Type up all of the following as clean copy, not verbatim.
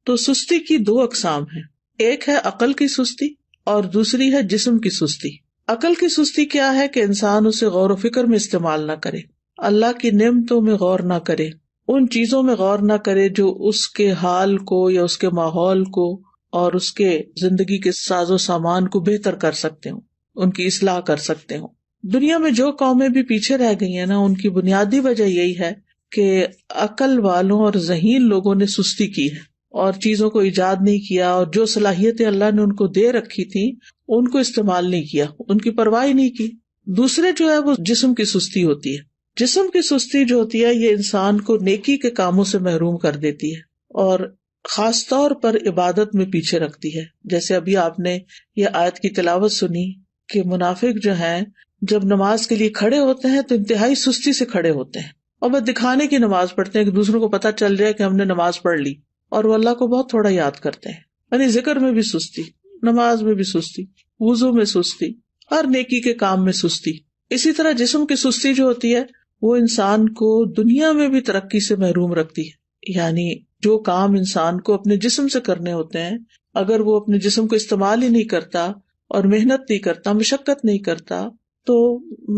تو سستی کی دو اقسام ہیں، ایک ہے عقل کی سستی اور دوسری ہے جسم کی سستی۔ عقل کی سستی کیا ہے کہ انسان اسے غور و فکر میں استعمال نہ کرے، اللہ کی نعمتوں میں غور نہ کرے، ان چیزوں میں غور نہ کرے جو اس کے حال کو یا اس کے ماحول کو اور اس کے زندگی کے ساز و سامان کو بہتر کر سکتے ہوں، ان کی اصلاح کر سکتے ہوں۔ دنیا میں جو قومیں بھی پیچھے رہ گئی ہیں نا، ان کی بنیادی وجہ یہی ہے کہ عقل والوں اور ذہین لوگوں نے سستی کی ہے اور چیزوں کو ایجاد نہیں کیا، اور جو صلاحیتیں اللہ نے ان کو دے رکھی تھی ان کو استعمال نہیں کیا، ان کی پرواہ نہیں کی۔ دوسرے جو ہے وہ جسم کی سستی ہوتی ہے۔ جسم کی سستی جو ہوتی ہے یہ انسان کو نیکی کے کاموں سے محروم کر دیتی ہے اور خاص طور پر عبادت میں پیچھے رکھتی ہے۔ جیسے ابھی آپ نے یہ آیت کی تلاوت سنی کہ منافق جو ہیں جب نماز کے لیے کھڑے ہوتے ہیں تو انتہائی سستی سے کھڑے ہوتے ہیں اور وہ دکھانے کی نماز پڑھتے ہیں کہ دوسروں کو پتہ چل جائے کہ ہم نے نماز پڑھ لی، اور وہ اللہ کو بہت تھوڑا یاد کرتے ہیں۔ یعنی ذکر میں بھی سستی، نماز میں بھی سستی، وضو میں سستی، ہر نیکی کے کام میں سستی۔ اسی طرح جسم کی سستی جو ہوتی ہے وہ انسان کو دنیا میں بھی ترقی سے محروم رکھتی ہے۔ یعنی جو کام انسان کو اپنے جسم سے کرنے ہوتے ہیں، اگر وہ اپنے جسم کو استعمال ہی نہیں کرتا اور محنت نہیں کرتا، مشقت نہیں کرتا، تو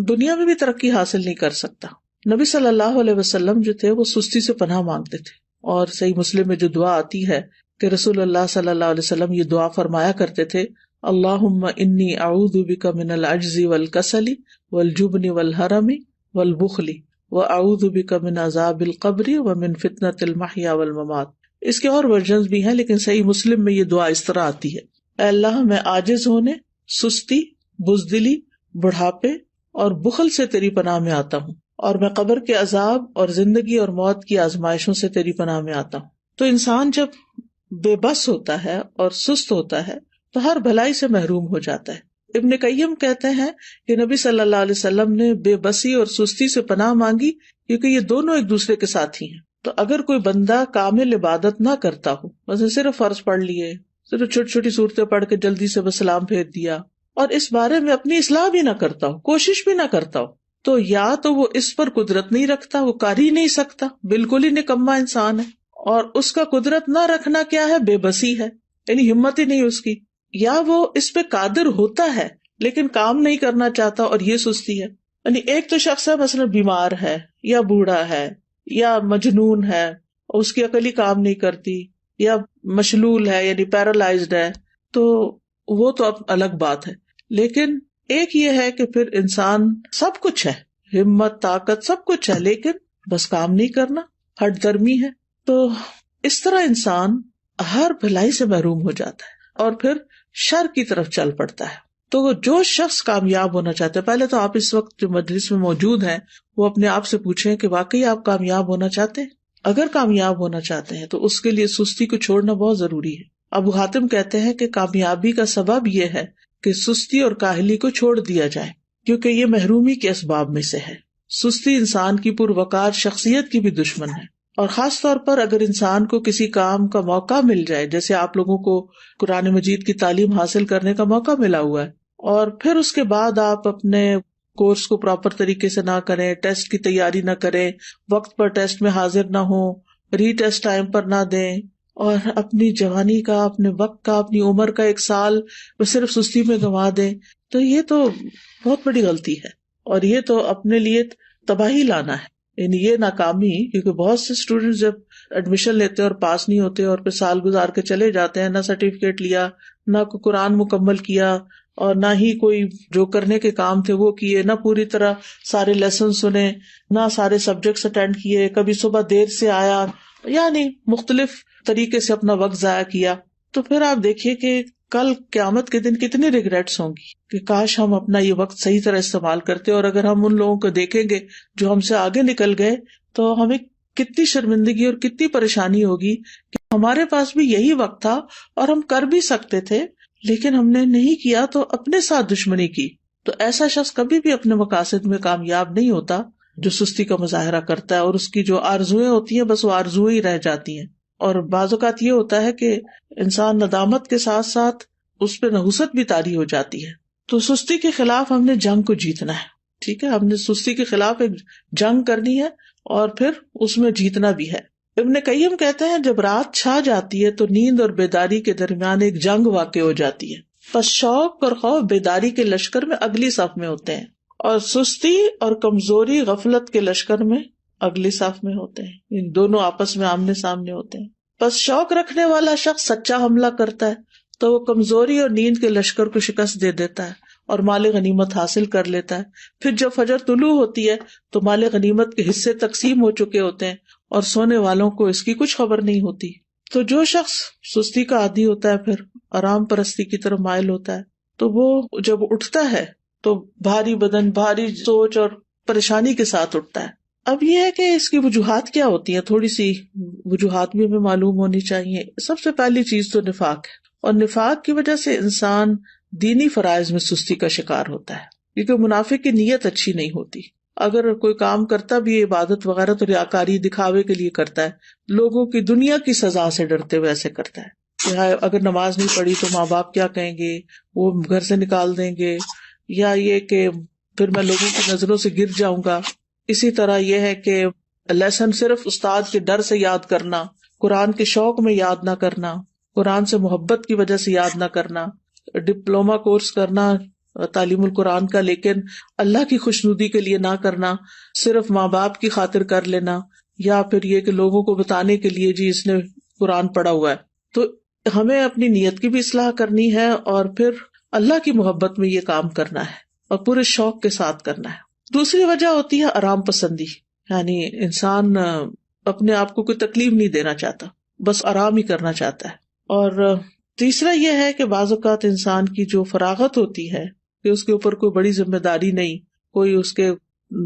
دنیا میں بھی ترقی حاصل نہیں کر سکتا۔ نبی صلی اللہ علیہ وسلم جو تھے وہ سستی سے پناہ مانگتے تھے، اور صحیح مسلم میں جو دعا آتی ہے کہ رسول اللہ صلی اللہ علیہ وسلم یہ دعا فرمایا کرتے تھے، اللہم انی اعوذ بک من العجز والکسل والجبن والحرم والبخل واعوذ بک من عذاب القبر ومن فتنۃ المحیا والممات۔ اس کے اور ورژنز بھی ہیں لیکن صحیح مسلم میں یہ دعا اس طرح آتی ہے، اے اللہ میں عاجز ہونے، سستی، بزدلی، بڑھاپے اور بخل سے تیری پناہ میں آتا ہوں، اور میں قبر کے عذاب اور زندگی اور موت کی آزمائشوں سے تیری پناہ میں آتا ہوں۔ تو انسان جب بے بس ہوتا ہے اور سست ہوتا ہے تو ہر بھلائی سے محروم ہو جاتا ہے۔ ابن قیم کہتے ہیں کہ نبی صلی اللہ علیہ وسلم نے بے بسی اور سستی سے پناہ مانگی کیونکہ یہ دونوں ایک دوسرے کے ساتھی ہیں۔ تو اگر کوئی بندہ کامل عبادت نہ کرتا ہو، مثلا صرف فرض پڑھ لیے، صرف چھوٹی چھوٹی صورتیں پڑھ کے جلدی سے بس سلام پھیر دیا، اور اس بارے میں اپنی اصلاح بھی نہ کرتا ہو، کوشش بھی نہ کرتا ہو، تو یا تو وہ اس پر قدرت نہیں رکھتا، وہ کر ہی نہیں سکتا، بالکل ہی نکما انسان ہے، اور اس کا قدرت نہ رکھنا کیا ہے؟ بے بسی ہے، یعنی ہمت ہی نہیں اس کی، یا وہ اس پہ قادر ہوتا ہے لیکن کام نہیں کرنا چاہتا، اور یہ سستی ہے۔ یعنی ایک تو شخص ہے مثلا بیمار ہے یا بوڑھا ہے یا مجنون ہے، اس کی عقل ہی کام نہیں کرتی، یا مشلول ہے یعنی پیرالائزڈ ہے، تو وہ تو اب الگ بات ہے۔ لیکن ایک یہ ہے کہ پھر انسان سب کچھ ہے، ہمت، طاقت، سب کچھ ہے، لیکن بس کام نہیں کرنا، ہٹ درمی ہے، تو اس طرح انسان ہر بھلائی سے محروم ہو جاتا ہے اور پھر شر کی طرف چل پڑتا ہے۔ تو جو شخص کامیاب ہونا چاہتا ہے، پہلے تو آپ اس وقت جو مجلس میں موجود ہیں وہ اپنے آپ سے پوچھیں کہ واقعی آپ کامیاب ہونا چاہتے ہیں؟ اگر کامیاب ہونا چاہتے ہیں تو اس کے لیے سستی کو چھوڑنا بہت ضروری ہے۔ ابو حاتم کہتے ہیں کہ کامیابی کا سبب یہ ہے کہ سستی اور کاہلی کو چھوڑ دیا جائے، کیونکہ یہ محرومی کے اسباب میں سے ہے۔ سستی انسان کی پروقار شخصیت کی بھی دشمن ہے، اور خاص طور پر اگر انسان کو کسی کام کا موقع مل جائے، جیسے آپ لوگوں کو قرآن مجید کی تعلیم حاصل کرنے کا موقع ملا ہوا ہے، اور پھر اس کے بعد آپ اپنے کورس کو پراپر طریقے سے نہ کریں، ٹیسٹ کی تیاری نہ کریں، وقت پر ٹیسٹ میں حاضر نہ ہوں، ری ٹیسٹ ٹائم پر نہ دیں، اور اپنی جوانی کا، اپنے وقت کا، اپنی عمر کا 1 سال وہ صرف سستی میں گنوا دیں، تو یہ تو بہت بڑی غلطی ہے، اور یہ تو اپنے لیے تباہی لانا ہے۔ یعنی یہ ناکامی، کیونکہ بہت سے اسٹوڈینٹس جب ایڈمیشن لیتے اور پاس نہیں ہوتے اور پھر سال گزار کے چلے جاتے ہیں، نہ سرٹیفکیٹ لیا، نہ کوئی قرآن مکمل کیا، اور نہ ہی کوئی جو کرنے کے کام تھے وہ کیے، نہ پوری طرح سارے لیسن سنے، نہ سارے سبجیکٹس اٹینڈ کیے، کبھی صبح دیر سے آیا، یعنی مختلف طریقے سے اپنا وقت ضائع کیا، تو پھر آپ دیکھیے کہ کل قیامت کے دن کتنی ریگریٹس ہوں گی کہ کاش ہم اپنا یہ وقت صحیح طرح استعمال کرتے۔ اور اگر ہم ان لوگوں کو دیکھیں گے جو ہم سے آگے نکل گئے تو ہمیں کتنی شرمندگی اور کتنی پریشانی ہوگی کہ ہمارے پاس بھی یہی وقت تھا اور ہم کر بھی سکتے تھے لیکن ہم نے نہیں کیا، تو اپنے ساتھ دشمنی کی۔ تو ایسا شخص کبھی بھی اپنے مقاصد میں کامیاب نہیں ہوتا جو سستی کا مظاہرہ کرتا ہے، اور اس کی جو آرزویں ہوتی ہیں بس وہ آرزویں ہی رہ جاتی ہیں۔ اور بعض اوقات یہ ہوتا ہے کہ انسان ندامت کے ساتھ ساتھ اس پہ نحوست بھی طاری ہو جاتی ہے۔ تو سستی کے خلاف ہم نے جنگ کو جیتنا ہے، ٹھیک ہے، ہم نے سستی کے خلاف ایک جنگ کرنی ہے اور پھر اس میں جیتنا بھی ہے۔ ابن قیم کہتے ہیں جب رات چھا جاتی ہے تو نیند اور بیداری کے درمیان ایک جنگ واقع ہو جاتی ہے، پس شوق اور خوف بیداری کے لشکر میں اگلی صف میں ہوتے ہیں، اور سستی اور کمزوری غفلت کے لشکر میں اگلی صف میں ہوتے ہیں، ان دونوں آپس میں آمنے سامنے ہوتے ہیں۔ پس شوق رکھنے والا شخص سچا حملہ کرتا ہے تو وہ کمزوری اور نیند کے لشکر کو شکست دے دیتا ہے اور مال غنیمت حاصل کر لیتا ہے۔ پھر جب فجر طلوع ہوتی ہے تو مال غنیمت کے حصے تقسیم ہو چکے ہوتے ہیں اور سونے والوں کو اس کی کچھ خبر نہیں ہوتی۔ تو جو شخص سستی کا عادی ہوتا ہے، پھر آرام پرستی کی طرف مائل ہوتا ہے، تو وہ جب اٹھتا ہے تو بھاری بدن، بھاری سوچ اور پریشانی کے ساتھ اٹھتا ہے۔ اب یہ ہے کہ اس کی وجوہات کیا ہوتی ہیں، تھوڑی سی وجوہات بھی ہمیں معلوم ہونی چاہیے۔ سب سے پہلی چیز تو نفاق ہے، اور نفاق کی وجہ سے انسان دینی فرائض میں سستی کا شکار ہوتا ہے، کیونکہ منافق کی نیت اچھی نہیں ہوتی۔ اگر کوئی کام کرتا بھی عبادت وغیرہ تو ریاکاری دکھاوے کے لیے کرتا ہے، لوگوں کی دنیا کی سزا سے ڈرتے ہوئے ایسے کرتا ہے کہ اگر نماز نہیں پڑھی تو ماں باپ کیا کہیں گے، وہ گھر سے نکال دیں گے، یا یہ کہ پھر میں لوگوں کی نظروں سے گر جاؤں گا۔ اسی طرح یہ ہے کہ لیسن صرف استاد کے ڈر سے یاد کرنا، قرآن کے شوق میں یاد نہ کرنا، قرآن سے محبت کی وجہ سے یاد نہ کرنا، ڈپلوما کورس کرنا تعلیم القرآن کا لیکن اللہ کی خوشنودی کے لیے نہ کرنا، صرف ماں باپ کی خاطر کر لینا، یا پھر یہ کہ لوگوں کو بتانے کے لیے جی اس نے قرآن پڑھا ہوا ہے۔ تو ہمیں اپنی نیت کی بھی اصلاح کرنی ہے اور پھر اللہ کی محبت میں یہ کام کرنا ہے اور پورے شوق کے ساتھ کرنا ہے۔ دوسری وجہ ہوتی ہے آرام پسندی، یعنی انسان اپنے آپ کو کوئی تکلیف نہیں دینا چاہتا، بس آرام ہی کرنا چاہتا ہے۔ اور تیسرا یہ ہے کہ بعض اوقات انسان کی جو فراغت ہوتی ہے کہ اس کے اوپر کوئی بڑی ذمہ داری نہیں، کوئی اس کے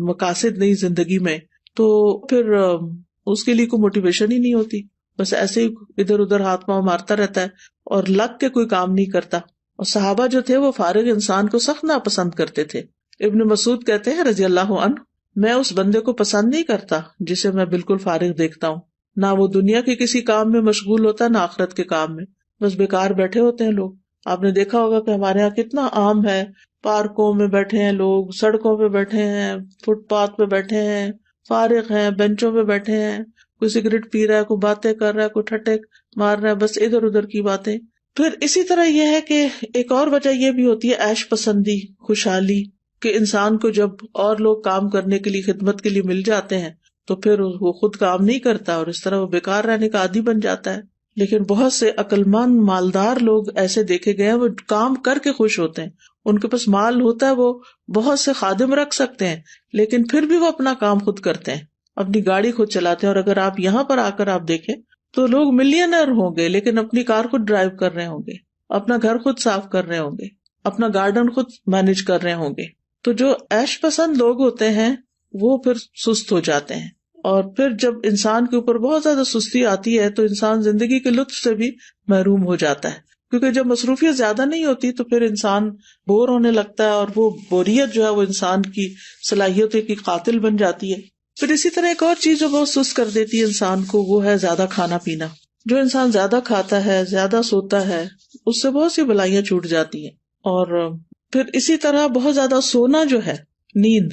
مقاصد نہیں زندگی میں، تو پھر اس کے لیے کوئی موٹیویشن ہی نہیں ہوتی، بس ایسے ہی ادھر ادھر ہاتھ پاؤں مارتا رہتا ہے اور لگ کے کوئی کام نہیں کرتا۔ اور صحابہ جو تھے وہ فارغ انسان کو سخت ناپسند کرتے تھے۔ ابن مسعود کہتے ہیں رضی اللہ عنہ، میں اس بندے کو پسند نہیں کرتا جسے میں بالکل فارغ دیکھتا ہوں، نہ وہ دنیا کے کسی کام میں مشغول ہوتا نہ آخرت کے کام میں، بس بیکار بیٹھے ہوتے ہیں لوگ۔ آپ نے دیکھا ہوگا کہ ہمارے یہاں کتنا عام ہے، پارکوں میں بیٹھے ہیں لوگ، سڑکوں پہ بیٹھے ہیں، فٹ پاتھ پہ بیٹھے ہیں، فارغ ہیں، بینچوں پہ بیٹھے ہیں، کوئی سگریٹ پی رہا ہے، کوئی باتیں کر رہا ہے، کوئی ٹھٹے مار رہا ہے، بس ادھر ادھر کی باتیں۔ پھر اسی طرح یہ ہے کہ ایک اور وجہ یہ بھی ہوتی ہے عیش پسندی، خوشحالی، کہ انسان کو جب اور لوگ کام کرنے کے لیے، خدمت کے لیے مل جاتے ہیں تو پھر وہ خود کام نہیں کرتا اور اس طرح وہ بیکار رہنے کا عادی بن جاتا ہے۔ لیکن بہت سے عقل مند مالدار لوگ ایسے دیکھے گئے ہیں، وہ کام کر کے خوش ہوتے ہیں، ان کے پاس مال ہوتا ہے، وہ بہت سے خادم رکھ سکتے ہیں لیکن پھر بھی وہ اپنا کام خود کرتے ہیں، اپنی گاڑی خود چلاتے ہیں۔ اور اگر آپ یہاں پر آ کر آپ دیکھیں تو لوگ ملینئر ہوں گے لیکن اپنی کار خود ڈرائیو کر رہے ہوں گے، اپنا گھر خود صاف کر رہے ہوں گے، اپنا گارڈن خود مینج کر رہے ہوں گے۔ تو جو عیش پسند لوگ ہوتے ہیں وہ پھر سست ہو جاتے ہیں، اور پھر جب انسان کے اوپر بہت زیادہ سستی آتی ہے تو انسان زندگی کے لطف سے بھی محروم ہو جاتا ہے، کیونکہ جب مصروفیت زیادہ نہیں ہوتی تو پھر انسان بور ہونے لگتا ہے، اور وہ بوریت جو ہے وہ انسان کی صلاحیتوں کی قاتل بن جاتی ہے۔ پھر اسی طرح ایک اور چیز جو بہت سست کر دیتی ہے انسان کو، وہ ہے زیادہ کھانا پینا۔ جو انسان زیادہ کھاتا ہے، زیادہ سوتا ہے، اس سے بہت سی بلائیاں چھوٹ جاتی ہیں۔ اور پھر اسی طرح بہت زیادہ سونا جو ہے، نیند،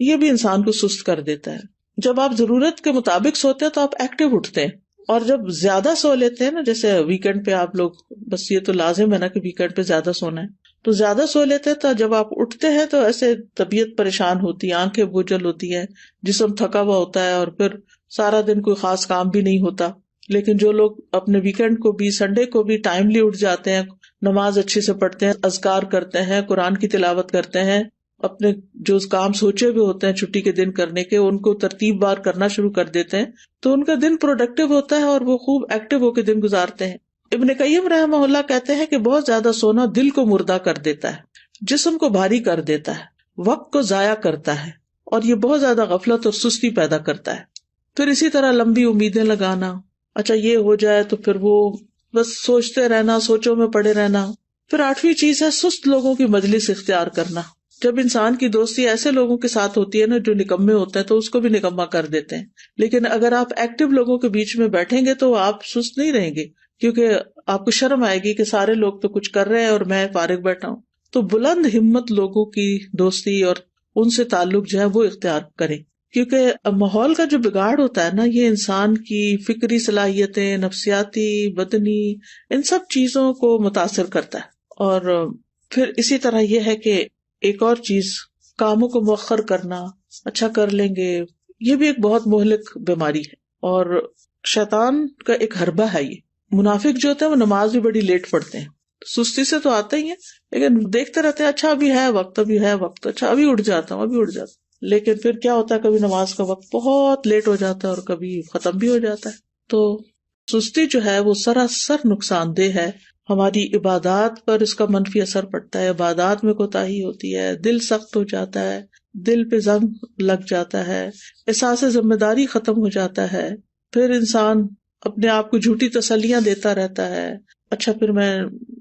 یہ بھی انسان کو سست کر دیتا ہے۔ جب آپ ضرورت کے مطابق سوتے ہیں تو آپ ایکٹیو اٹھتے ہیں، اور جب زیادہ سو لیتے ہیں نا، جیسے ویکینڈ پہ آپ لوگ، بس یہ تو لازم ہے نا کہ ویکینڈ پہ زیادہ سونا ہے، تو زیادہ سو لیتے ہیں تو جب آپ اٹھتے ہیں تو ایسے طبیعت پریشان ہوتی ہے، آنکھیں بوجھل ہوتی ہے، جسم تھکا ہوا ہوتا ہے، اور پھر سارا دن کوئی خاص کام بھی نہیں ہوتا۔ لیکن جو لوگ اپنے ویکینڈ کو بھی، سنڈے کو بھی ٹائملی اٹھ جاتے ہیں، نماز اچھے سے پڑھتے ہیں، اذکار کرتے ہیں، قرآن کی تلاوت کرتے ہیں، اپنے جو کام سوچے ہوئے ہوتے ہیں چھٹی کے دن کرنے کے ان کو ترتیب بار کرنا شروع کر دیتے ہیں، تو ان کا دن پروڈکٹیو ہوتا ہے اور وہ خوب ایکٹیو ہو کے دن گزارتے ہیں۔ ابن قیم رحمہ اللہ کہتے ہیں کہ بہت زیادہ سونا دل کو مردہ کر دیتا ہے، جسم کو بھاری کر دیتا ہے، وقت کو ضائع کرتا ہے، اور یہ بہت زیادہ غفلت اور سستی پیدا کرتا ہے۔ پھر اسی طرح لمبی امیدیں لگانا، اچھا یہ ہو جائے تو پھر وہ بس سوچتے رہنا، سوچوں میں پڑے رہنا۔ پھر 8ویں چیز ہے سست لوگوں کی مجلس اختیار کرنا۔ جب انسان کی دوستی ایسے لوگوں کے ساتھ ہوتی ہے نا جو نکمے ہوتے ہیں تو اس کو بھی نکما کر دیتے ہیں، لیکن اگر آپ ایکٹیو لوگوں کے بیچ میں بیٹھیں گے تو آپ سست نہیں رہیں گے، کیونکہ آپ کو شرم آئے گی کہ سارے لوگ تو کچھ کر رہے ہیں اور میں فارغ بیٹھا ہوں۔ تو بلند ہمت لوگوں کی دوستی اور ان سے تعلق جو ہے وہ اختیار کریں، کیونکہ ماحول کا جو بگاڑ ہوتا ہے نا، یہ انسان کی فکری صلاحیتیں، نفسیاتی، بدنی، ان سب چیزوں کو متاثر کرتا ہے. اور پھر اسی طرح یہ ہے کہ ایک اور چیز، کاموں کو مؤخر کرنا، اچھا کر لیں گے، یہ بھی ایک بہت مہلک بیماری ہے اور شیطان کا ایک حربہ ہے. یہ منافق جو ہوتے ہیں وہ نماز بھی بڑی لیٹ پڑھتے ہیں، سستی سے تو آتے ہی ہیں لیکن دیکھتے رہتے ہیں اچھا ابھی ہے وقت، ابھی ہے وقت، اچھا ابھی اٹھ جاتا ہوں، ابھی اٹھ جاتا ہوں. لیکن پھر کیا ہوتا ہے، کبھی نماز کا وقت بہت لیٹ ہو جاتا ہے اور کبھی ختم بھی ہو جاتا ہے. تو سستی جو ہے وہ سراسر نقصان دہ ہے. ہماری عبادات پر اس کا منفی اثر پڑتا ہے، عبادات میں کوتاہی ہوتی ہے، دل سخت ہو جاتا ہے، دل پہ زنگ لگ جاتا ہے، احساس ذمہ داری ختم ہو جاتا ہے. پھر انسان اپنے آپ کو جھوٹی تسلیاں دیتا رہتا ہے، اچھا پھر میں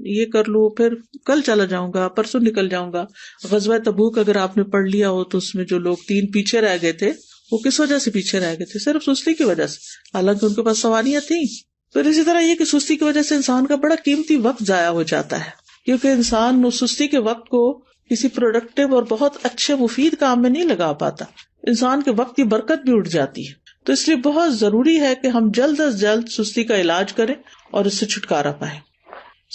یہ کر لوں، پھر کل چلا جاؤں گا، پرسوں نکل جاؤں گا. غزوہ تبوک اگر آپ نے پڑھ لیا ہو تو اس میں جو لوگ 3 پیچھے رہ گئے تھے، وہ کس وجہ سے پیچھے رہ گئے تھے؟ صرف سستی کی وجہ سے، حالانکہ ان کے پاس سواریاں تھیں. پھر اسی طرح یہ کہ سستی کی وجہ سے انسان کا بڑا قیمتی وقت ضائع ہو جاتا ہے، کیونکہ انسان اس سستی کے وقت کو کسی پروڈکٹیو اور بہت اچھے مفید کام میں نہیں لگا پاتا، انسان کے وقت کی برکت بھی اٹھ جاتی ہے. تو اس لیے بہت ضروری ہے کہ ہم جلد از جلد سستی کا علاج کریں اور اس سے چھٹکارا پائیں.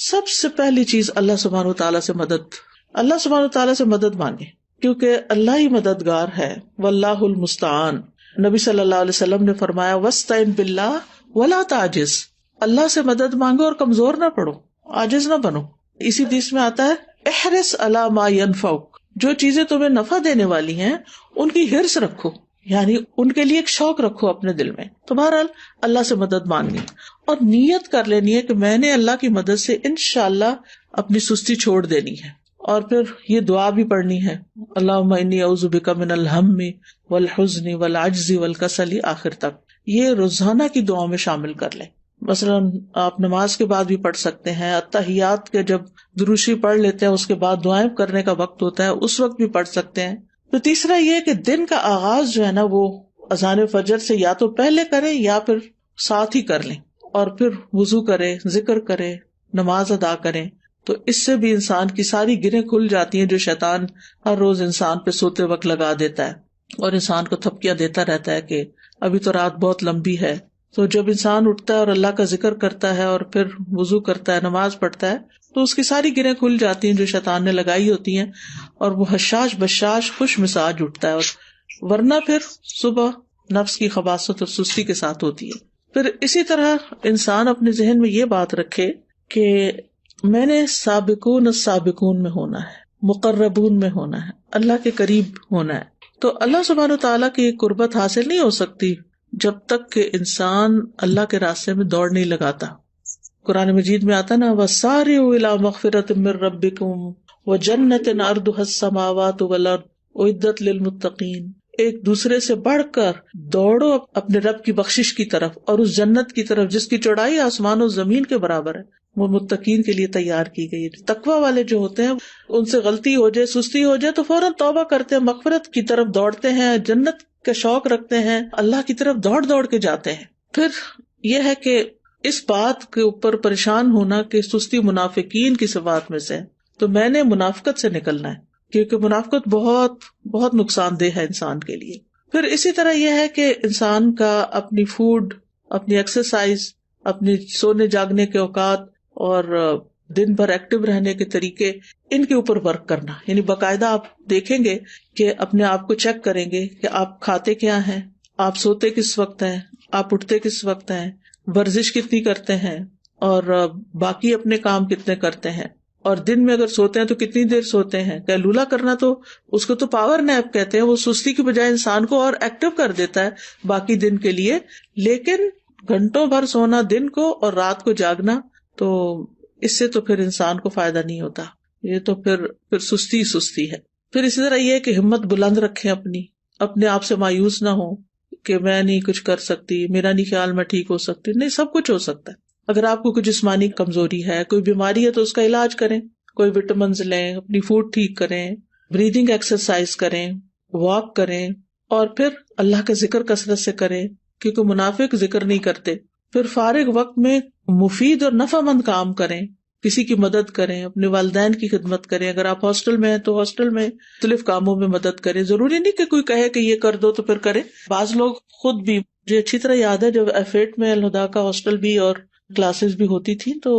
سب سے پہلی چیز اللہ سبحانہ وتعالیٰ سے مدد، اللہ سبحانہ وتعالیٰ سے مدد مانگے، کیونکہ اللہ ہی مددگار ہے. واللہ المستعان. نبی صلی اللہ علیہ وسلم نے فرمایا وَاسْتَعِن بِاللَّهِ وَلَا تَعْجِزْ. اللہ سے مدد مانگو اور کمزور نہ پڑو، عاجز نہ بنو. اسی حدیث میں آتا ہے احرص علی ما ينفعک، جو چیزیں تمہیں نفع دینے والی ہیں ان کی حرص رکھو، یعنی ان کے لیے ایک شوق رکھو اپنے دل میں. تو بہرحال اللہ سے مدد مانگنی اور نیت کر لینی ہے کہ میں نے اللہ کی مدد سے انشاءاللہ اپنی سستی چھوڑ دینی ہے. اور پھر یہ دعا بھی پڑھنی ہے، اللہم انی اعوذ بک من الہم والحزن والعجز والکسل، آخر تک. یہ روزانہ کی دعاؤں میں شامل کر لیں. مثلاً آپ نماز کے بعد بھی پڑھ سکتے ہیں، اتحیات کے جب دروشی پڑھ لیتے ہیں اس کے بعد دعائیں کرنے کا وقت ہوتا ہے اس وقت بھی پڑھ سکتے ہیں. تو تیسرا یہ کہ دن کا آغاز جو ہے نا وہ اذان فجر سے یا تو پہلے کریں یا پھر ساتھ ہی کر لیں، اور پھر وضو کریں، ذکر کریں، نماز ادا کریں. تو اس سے بھی انسان کی ساری گرہیں کھل جاتی ہیں جو شیطان ہر روز انسان پہ سوتے وقت لگا دیتا ہے اور انسان کو تھپکیاں دیتا رہتا ہے کہ ابھی تو رات بہت لمبی ہے. تو جب انسان اٹھتا ہے اور اللہ کا ذکر کرتا ہے اور پھر وضو کرتا ہے، نماز پڑھتا ہے، تو اس کی ساری گرہیں کھل جاتی ہیں جو شیطان نے لگائی ہوتی ہیں اور وہ حشاش بشاش خوش مزاج اٹھتا ہے. اور ورنہ پھر صبح نفس کی خباثت اور سستی کے ساتھ ہوتی ہے. پھر اسی طرح انسان اپنے ذہن میں یہ بات رکھے کہ میں نے سابقون السابقون میں ہونا ہے، مقربون میں ہونا ہے، اللہ کے قریب ہونا ہے. تو اللہ سبحانہ وتعالیٰ کی قربت حاصل نہیں ہو سکتی جب تک کہ انسان اللہ کے راستے میں دوڑ نہیں لگاتا. قرآن مجید میں آتا نا وَسَارِعُوا إِلَىٰ مَغْفِرَةٍ مِّن رَّبِّكُمْ وَجَنَّةٍ عَرْضُهَا السَّمَاوَاتُ وَالْأَرْضُ أُعِدَّتْ لِلْمُتَّقِينَ. ایک دوسرے سے بڑھ کر دوڑو اپنے رب کی بخشش کی طرف اور اس جنت کی طرف جس کی چوڑائی آسمان و زمین کے برابر ہے، وہ متقین کے لیے تیار کی گئی ہے. تقوی والے جو ہوتے ہیں ان سے غلطی ہو جائے، سستی ہو جائے تو فوراً توبہ کرتے ہیں، مغفرت کی طرف دوڑتے ہیں، جنت کا شوق رکھتے ہیں، اللہ کی طرف دوڑ دوڑ کے جاتے ہیں. پھر یہ ہے کہ اس بات کے اوپر پریشان ہونا کہ سستی منافقین کی صفات میں سے، تو میں نے منافقت سے نکلنا ہے کیونکہ منافقت بہت بہت نقصان دہ ہے انسان کے لیے. پھر اسی طرح یہ ہے کہ انسان کا اپنی فوڈ، اپنی ایکسرسائز، اپنی سونے جاگنے کے اوقات اور دن بھر ایکٹیو رہنے کے طریقے، ان کے اوپر ورک کرنا. یعنی باقاعدہ آپ دیکھیں گے کہ اپنے آپ کو چیک کریں گے کہ آپ کھاتے کیا ہیں، آپ سوتے کس وقت ہیں، آپ اٹھتے کس وقت ہیں، ورزش کتنی کرتے ہیں اور باقی اپنے کام کتنے کرتے ہیں، اور دن میں اگر سوتے ہیں تو کتنی دیر سوتے ہیں. قیلولہ کرنا تو اس کو تو پاور نیپ کہتے ہیں، وہ سستی کی بجائے انسان کو اور ایکٹیو کر دیتا ہے باقی دن کے لیے. لیکن گھنٹوں بھر سونا دن کو اور رات کو جاگنا، تو اس سے تو پھر انسان کو فائدہ نہیں ہوتا، یہ تو پھر سستی ہے. پھر اسی طرح یہ کہ ہمت بلند رکھیں، اپنے آپ سے مایوس نہ ہو کہ میں نہیں کچھ کر سکتی، میرا نہیں خیال میں ٹھیک ہو سکتی. نہیں، سب کچھ ہو سکتا ہے. اگر آپ کو کوئی جسمانی کمزوری ہے، کوئی بیماری ہے تو اس کا علاج کریں، کوئی وٹامنز لیں، اپنی فوڈ ٹھیک کریں، بریدنگ ایکسرسائز کریں، واک کریں، اور پھر اللہ کا ذکر کثرت سے کریں کیونکہ منافق ذکر نہیں کرتے. پھر فارغ وقت میں مفید اور نفع مند کام کریں، کسی کی مدد کریں، اپنے والدین کی خدمت کریں. اگر آپ ہاسٹل میں ہیں تو ہاسٹل میں مختلف کاموں میں مدد کریں. ضروری نہیں کہ کوئی کہے کہ یہ کر دو تو پھر کریں. بعض لوگ خود بھی، مجھے اچھی طرح یاد ہے جب F8 میں الہدا کا ہاسٹل بھی اور کلاسز بھی ہوتی تھی، تو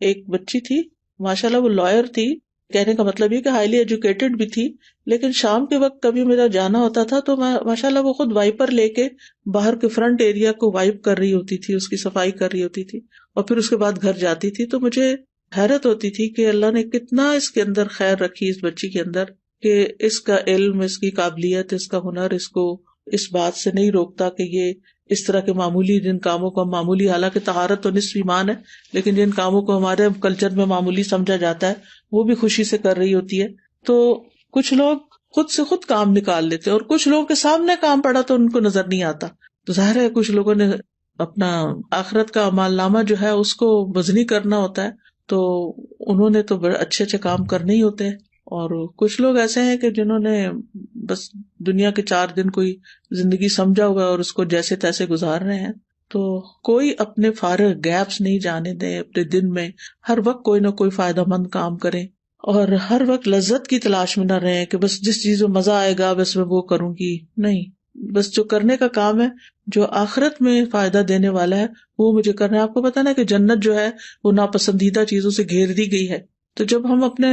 ایک بچی تھی ماشاءاللہ، وہ لائر تھی. کہنے کا مطلب یہ کہ ہائیلی ایجوکیٹڈ بھی تھی، لیکن شام کے وقت کبھی میرا جانا ہوتا تھا تو ماشاءاللہ وہ خود وائپر لے کے باہر کے فرنٹ ایریا کو وائپ کر رہی ہوتی تھی، اس کی صفائی کر رہی ہوتی تھی، اور پھر اس کے بعد گھر جاتی تھی. تو مجھے حیرت ہوتی تھی کہ اللہ نے کتنا اس کے اندر خیر رکھی اس بچی کے اندر، کہ اس کا علم، اس کی قابلیت، اس کا ہنر اس کو اس بات سے نہیں روکتا کہ یہ اس طرح کے معمولی جن کاموں کو ہم معمولی، حالانکہ طہارت تو نصف ایمان ہے، لیکن جن کاموں کو ہمارے کلچر میں معمولی سمجھا جاتا ہے وہ بھی خوشی سے کر رہی ہوتی ہے. تو کچھ لوگ خود سے خود کام نکال لیتے اور کچھ لوگوں کے سامنے کام پڑا تو ان کو نظر نہیں آتا. تو ظاہر ہے کچھ لوگوں نے اپنا آخرت کا اعمال نامہ جو ہے اس کو وزنی کرنا ہوتا ہے، تو انہوں نے تو بڑے اچھے اچھے کام کرنے ہی ہوتے ہیں. اور کچھ لوگ ایسے ہیں کہ جنہوں نے بس دنیا کے 4 دن کوئی زندگی سمجھا ہوا ہے اور اس کو جیسے تیسے گزار رہے ہیں. تو کوئی اپنے فارغ گیپس نہیں جانے دیں اپنے دن میں. ہر وقت کوئی نہ کوئی فائدہ مند کام کریں، اور ہر وقت لذت کی تلاش میں نہ رہیں کہ بس جس چیز میں مزہ آئے گا بس میں وہ کروں گی. نہیں، بس جو کرنے کا کام ہے جو آخرت میں فائدہ دینے والا ہے وہ مجھے کرنا ہے. آپ کو پتا نا کہ جنت جو ہے وہ ناپسندیدہ چیزوں سے گھیر دی گئی ہے. تو جب ہم اپنے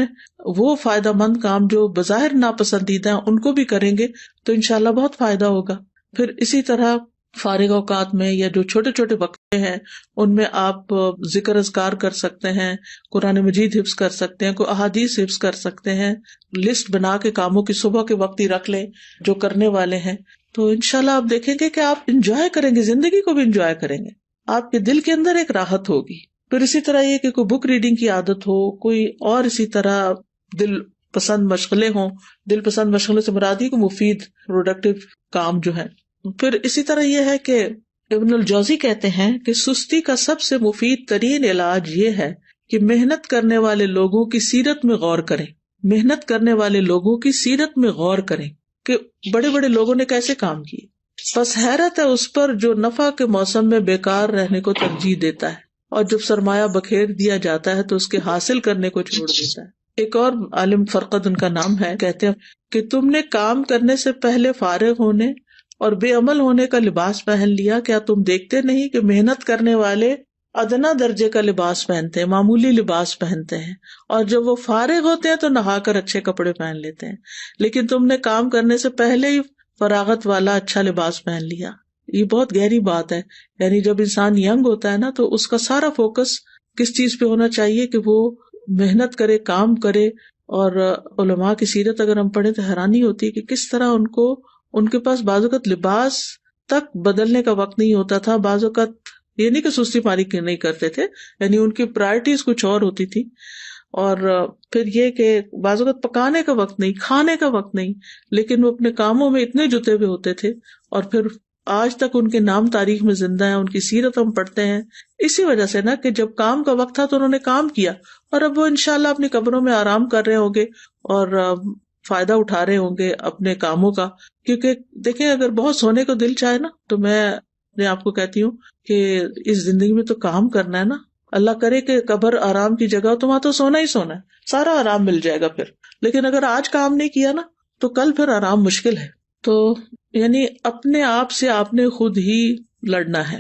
وہ فائدہ مند کام جو بظاہر ناپسندیدہ ہیں ان کو بھی کریں گے تو انشاءاللہ بہت فائدہ ہوگا. پھر اسی طرح فارغ اوقات میں یا جو چھوٹے چھوٹے وقفے ہیں ان میں آپ ذکر اذکار کر سکتے ہیں، قرآن مجید حفظ کر سکتے ہیں، کوئی احادیث حفظ کر سکتے ہیں. لسٹ بنا کے کاموں کی صبح کے وقت ہی رکھ لیں جو کرنے والے ہیں. تو انشاءاللہ آپ دیکھیں گے کہ آپ انجوائے کریں گے، زندگی کو بھی انجوائے کریں گے، آپ کے دل کے اندر ایک راحت ہوگی. پھر اسی طرح یہ کہ کوئی بک ریڈنگ کی عادت ہو، کوئی اور اسی طرح دل پسند مشغلیں ہوں. دل پسند مشغلے سے مراد ہی کو مفید پروڈکٹیو کام جو ہے. پھر اسی طرح یہ ہے کہ ابن الجوزی کہتے ہیں کہ سستی کا سب سے مفید ترین علاج یہ ہے کہ محنت کرنے والے لوگوں کی سیرت میں غور کریں. محنت کرنے والے لوگوں کی سیرت میں غور کریں کہ بڑے بڑے لوگوں نے کیسے کام کیے. بس حیرت ہے اس پر جو نفع کے موسم میں بیکار رہنے کو ترجیح دیتا ہے، اور جب سرمایہ بکھیر دیا جاتا ہے تو اس کے حاصل کرنے کو چھوڑ دیتا ہے. ایک اور عالم فرقد ان کا نام ہے، کہتے ہیں کہ تم نے کام کرنے سے پہلے فارغ ہونے اور بے عمل ہونے کا لباس پہن لیا. کیا تم دیکھتے نہیں کہ محنت کرنے والے ادنا درجے کا لباس پہنتے ہیں، معمولی لباس پہنتے ہیں، اور جب وہ فارغ ہوتے ہیں تو نہا کر اچھے کپڑے پہن لیتے ہیں، لیکن تم نے کام کرنے سے پہلے ہی فراغت والا اچھا لباس پہن لیا. یہ بہت گہری بات ہے. یعنی جب انسان ینگ ہوتا ہے نا تو اس کا سارا فوکس کس چیز پہ ہونا چاہیے کہ وہ محنت کرے، کام کرے. اور علماء کی سیرت اگر ہم پڑھیں تو حیرانی ہوتی ہے کہ کس طرح ان کے پاس بعض اوقات لباس تک بدلنے کا وقت نہیں ہوتا تھا. بعض اوقات یہ نہیں کہ سستی پاری نہیں کرتے تھے، یعنی ان کی پرائرٹیز کچھ اور ہوتی تھی. اور پھر یہ کہ بعض اوقات پکانے کا وقت نہیں، کھانے کا وقت نہیں، لیکن وہ اپنے کاموں میں اتنے جتے ہوئے ہوتے تھے، اور پھر آج تک ان کے نام تاریخ میں زندہ ہیں، ان کی سیرت ہم پڑھتے ہیں. اسی وجہ سے نا کہ جب کام کا وقت تھا تو انہوں نے کام کیا، اور اب وہ انشاءاللہ اپنی قبروں میں آرام کر رہے ہوں گے اور فائدہ اٹھا رہے ہوں گے اپنے کاموں کا. کیونکہ دیکھیں اگر بہت سونے کو دل چاہے نا تو میں اپنے آپ کو کہتی ہوں کہ اس زندگی میں تو کام کرنا ہے نا. اللہ کرے کہ قبر آرام کی جگہ ہو تو وہاں تو سونا ہی سونا ہے، سارا آرام مل جائے گا پھر. لیکن اگر آج کام نہیں کیا نا تو کل پھر آرام مشکل ہے. تو یعنی اپنے آپ سے آپ نے خود ہی لڑنا ہے.